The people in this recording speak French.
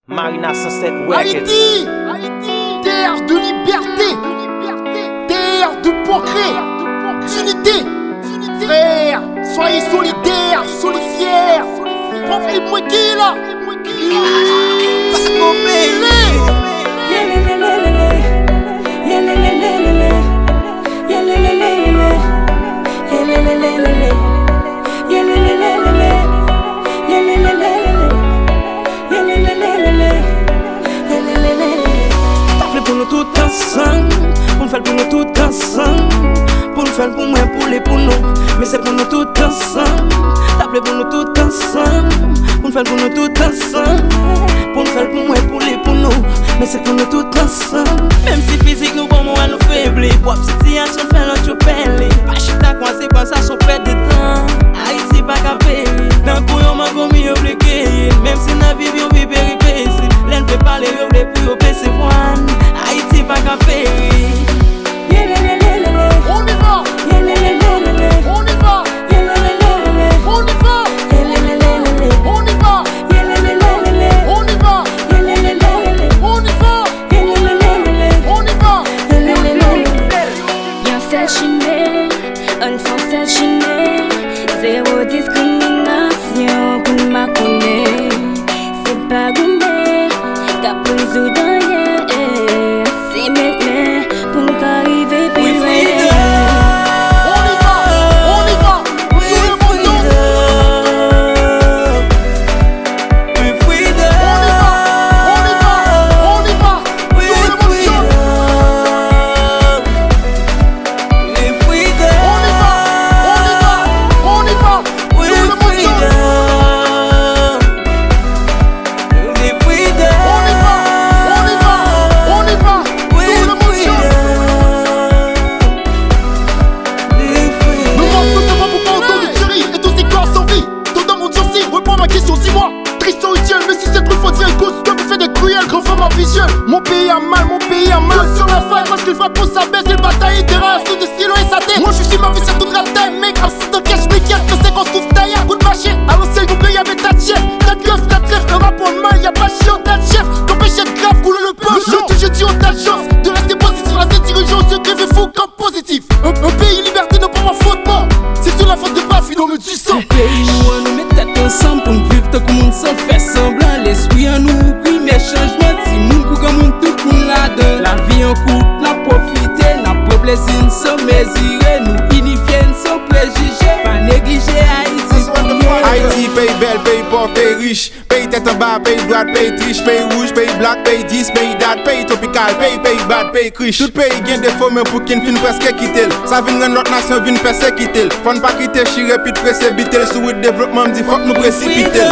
Marina Sunset Haïti, terre de liberté, terre de progrès, d'unité. Frères, soyez solidaires, solidaires. Prends les moi qui est là. Pour nous tout ensemble, pour nous faire pour nous tout ensemble, pour nous faire pour moi, pour nous, mais c'est pour nous tout ensemble. T'appelez pour nous tout ensemble, pour nous faire pour nous tout ensemble, pour nous faire pour moi, pour nous, mais c'est pour nous tout ensemble. Même si physique nous bon moi nous faiblir, pour situation fait l'autre pelle, pas chita quoi c'est pas ça son perte de temps. Haïti pas qu'à payer, dans le couillon m'a commis obliqué, même si la vie on vit péripétie, l'en peut parler on les plus au PC one. Haïti pas qu'à payer. On y va. On y va. On y va. On y va. On y va. On y va. Y'a fait chiner, on fait chiner. Zéro discrimination pour ma connaître. C'est pas gourmet, t'as pris ou derrière. C'est maintenant pour nous arriver plus loin. Mon pays a mal, mon pays a mal. Sur la faille parce qu'il va pour sa baisse. Les batailles des races, tout de stylo et sa tête. Moi je suis ma vie, c'est toute la taille. Mec, un site de cash, mais qui a que c'est qu'on se trouve taille. Coup de marché, à l'ancienne Google, y'avait ta chef. Ta gueule, ta trêve, le rap en mal, y'a pas chiant, ta chef. Ton péché de grave, coule le poche. Le je dis, on t'a de chance de rester positif. La cette dirigeant se grève fou comme positif. Un pays liberté ne pas ma faute, non. C'est sur la faute de Bafi dans le du sang. Pays nous, nous mettre tête ensemble pour nous vivre tant que monde sans faire semblant. L'esprit en nous, puis mes changements. Si nous courons tout pour là-dedans. La vie en couple, n'a profité, n'a pas plaisir sans mesurer. Nous unifier sans préjugés, pas négliger Haïti. Haïti, pays belle, pays pauvre, pays riche. Pays tête en bas, pays droite, pays triche. Pays rouge, pays black, pays 10, pays date, pays tropical, pays bad, pays criche. Tout pays gagne des formes pour qu'il fin presque quitter. Ça vient rendre notre nation vient persécuter. Faut ne pas quitter, chire, puis de précipiter. Sous le développement, dit faut que nous précipiter.